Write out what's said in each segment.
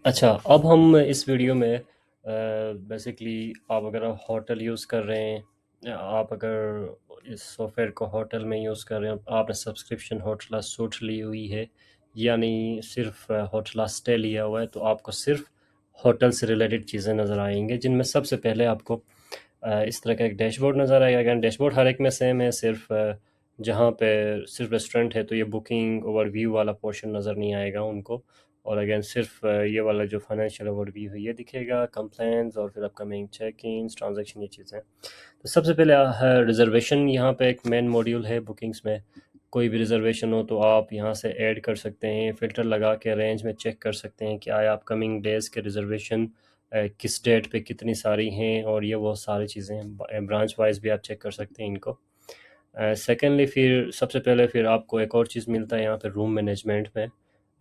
अच्छा, अब हम इस वीडियो में बेसिकली आप अगर होटल यूज़ कर रहे हैं, या आप अगर इस सॉफ्टवेयर को होटल में यूज़ कर रहे हो, आपने सब्सक्रिप्शन होटला सूट ली हुई है, यानी सिर्फ होटला स्टे लिया हुआ है, तो आपको सिर्फ होटल से रिलेटेड चीज़ें नज़र आएंगे, जिनमें सबसे पहले आपको इस तरह का एक डैशबोर्ड नज़र आएगा। अगेन डैशबोर्ड हर एक में सेम है, सिर्फ जहाँ पे सिर्फ रेस्टोरेंट है तो ये बुकिंग ओवरव्यू वाला पोर्शन नज़र नहीं आएगा उनको। और अगेन सिर्फ ये वाला जो फाइनेंशियल ओवरव्यू है ये दिखेगा, कंप्लेंट्स और फिर अपकमिंग चेक इन्स, ट्रांजैक्शन, ये चीज़ें। तो सबसे पहले रिजर्वेशन, यहाँ पे एक मेन मॉड्यूल है बुकिंग्स में। कोई भी रिजर्वेशन हो तो आप यहाँ से ऐड कर सकते हैं, फ़िल्टर लगा के रेंज में चेक कर सकते हैं कि आया अपकमिंग डेज़ के रिजर्वेशन किस डेट पे कितनी सारी हैं, और ये वो सारी चीज़ें हैं। ब्रांच वाइज भी आप चेक कर सकते हैं इनको। सेकेंडली फिर सबसे पहले फिर आपको एक और चीज़ मिलता है यहाँ पे रूम मैनेजमेंट में,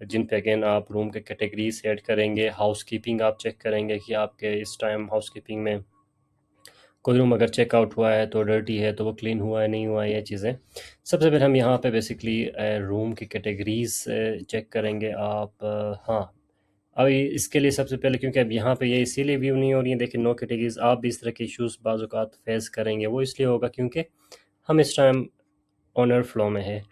जिन पे अगेन आप रूम के कैटेगरीज ऐड करेंगे। हाउस कीपिंग आप चेक करेंगे कि आपके इस टाइम हाउस कीपिंग में कोई रूम अगर चेकआउट हुआ है तो डर्टी है तो वो क्लीन हुआ है नहीं हुआ है, ये चीज़ें। सबसे पहले हम यहाँ पे बेसिकली रूम की कैटेगरीज चेक करेंगे आप। हाँ, अभी इसके लिए सबसे पहले, क्योंकि अब यहाँ पे ये इसीलिए व्यू नहीं हो रही है, देखिए नो कैटेगरीज, आप भी इस तरह के इश्यूज बाज़ औक़ात फेस करेंगे। वो इसलिए होगा क्योंकि हम इस टाइम ऑनर फ्लो में है।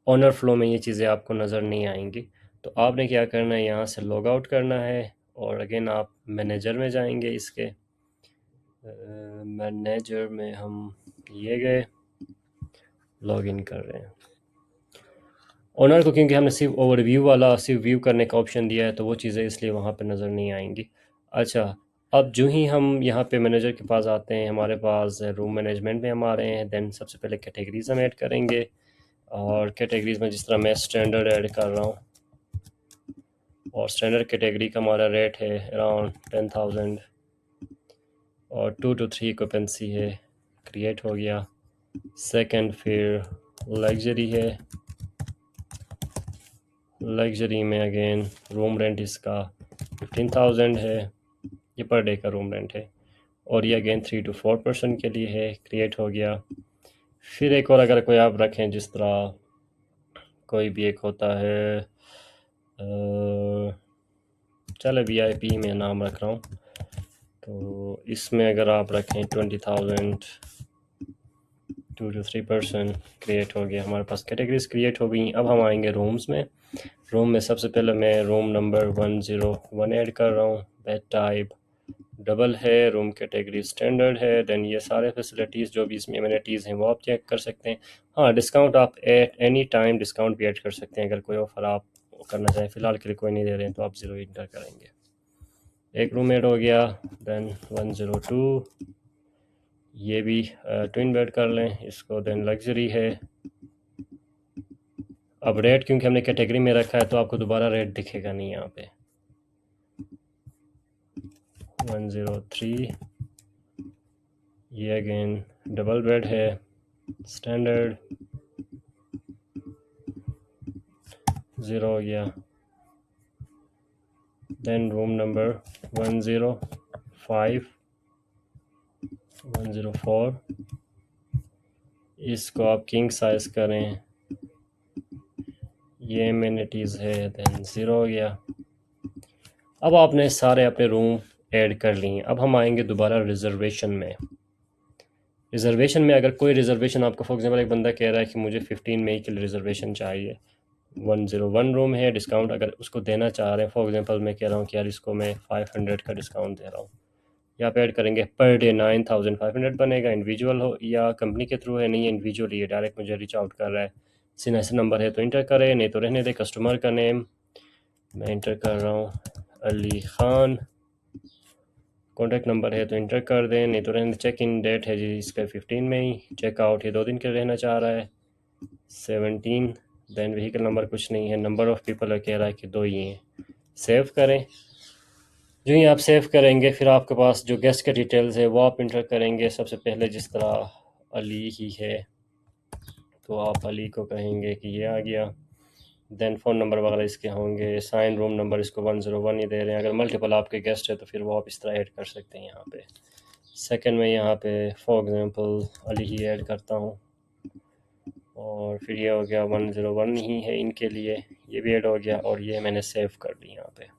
ऑनर फ्लो में ये चीज़ें आपको नज़र नहीं आएंगी। तो आपने क्या करना है, यहाँ से लॉग आउट करना है और अगेन आप मैनेजर में जाएंगे। इसके मैनेजर में हम ये गए, लॉग इन कर रहे हैं ऑनर को, क्योंकि हमने सिर्फ ओवरव्यू वाला सिर्फ व्यू करने का ऑप्शन दिया है तो वो चीज़ें इसलिए वहाँ पे नज़र नहीं आएंगी। अच्छा, अब जो ही हम यहाँ पे मैनेजर के पास आते हैं, हमारे पास रूम मैनेजमेंट में हम आ रहे हैं। देन सबसे पहले कैटेगरीज हम ऐड करेंगे, और कैटेगरीज में जिस तरह मैं स्टैंडर्ड ऐड कर रहा हूँ, और स्टैंडर्ड कैटेगरी का हमारा रेट है अराउंड 10,000, और 2 to 3 ऑक्यूपेंसी है, क्रिएट हो गया। सेकंड फिर लग्जरी है, लग्जरी में अगेन रूम रेंट इसका 15,000 है, ये पर डे का रूम रेंट है, और ये अगेन 3 to 4 पर्सन के लिए है, क्रिएट हो गया। फिर एक और अगर कोई आप रखें, जिस तरह कोई भी एक होता है, चलो VIP में नाम रख रहा हूँ, तो इसमें अगर आप रखें 20,000, 2 to 3 पर्सन, क्रिएट हो गया। हमारे पास कैटेगरीज क्रिएट हो गई। अब हम आएंगे रूम्स में। रूम में सबसे पहले मैं रूम नंबर 101 ऐड कर रहा हूँ। बेड टाइप डबल है, रूम कैटेगरी स्टैंडर्ड है। देन ये सारे फैसिलिटीज़ जो भी इसमें एमिनिटीज़ हैं वो आप चेक कर सकते हैं। हाँ, डिस्काउंट आप एट एनी टाइम डिस्काउंट भी ऐड कर सकते हैं, अगर कोई ऑफ़र आप करना चाहें। फ़िलहाल के लिए कोई नहीं दे रहे हैं तो आप 0 इंटर करेंगे। एक रूम ऐड हो गया। देन 102, ये भी ट्विन बेड कर लें इसको। देन लग्जरी है। अब रेट क्योंकि हमने कैटेगरी में रखा है तो आपको दोबारा रेट दिखेगा नहीं यहाँ पे। 103, ये अगेन डबल बेड है, स्टैंडर्ड, 0 हो गया। देन रूम नंबर 105, 104, इसको आप किंग साइज करें, ये एमिनिटीज़ है। देन 0 हो गया। अब आपने सारे अपने रूम ऐड कर लिए। अब हम आएंगे दोबारा रिजर्वेशन में। रिजर्वेशन में अगर कोई रिजर्वेशन आपको, फॉर एग्जांपल एक बंदा कह रहा है कि मुझे 15 मई के लिए रिजर्वेशन चाहिए, 101 रूम है, डिस्काउंट अगर उसको देना चाह रहे हैं, फॉर एग्जांपल मैं कह रहा हूँ कि यार इसको मैं 500 का डिस्काउंट दे रहा हूँ, यहाँ पे ऐड करेंगे। पर डे 9,500 बनेगा। इंडिविजुअल हो या कंपनी के थ्रू है, नहीं इंडिविजुअल ही है, डायरेक्ट मुझे रीच आउट कर रहा है। सिनेस नंबर है तो इंटर करें, नहीं तो रहने दे। कस्टमर का नेम मैं इंटर कर रहा हूँ अली ख़ान, कॉन्टैक्ट नंबर है तो इंटर कर दें, नहीं तो रहने। चेक इन डेट है जी इसका 15 में ही, चेकआउट ये 2 दिन के लिए रहना चाह रहा है, 17। देन व्हीकल नंबर कुछ नहीं है, नंबर ऑफ़ पीपल कह रहा है कि 2 ही हैं। सेव करें। जो ही आप सेव करेंगे फिर आपके पास जो गेस्ट के डिटेल्स है वो आप इंटर करेंगे। सबसे पहले जिस तरह अली ही है तो आप अली को कहेंगे कि ये आ गया। देन फ़ोन नंबर वगैरह इसके होंगे। साइन रूम नंबर इसको 101 ही दे रहे हैं। अगर मल्टीपल आपके गेस्ट है तो फिर वो आप इस तरह ऐड कर सकते हैं यहाँ पे। सेकंड में यहाँ पे for example Ali he add करता हूँ, और फिर ये हो गया 101 ही है इनके लिए, ये भी ऐड हो गया, और ये मैंने सेव कर दी यहाँ पे।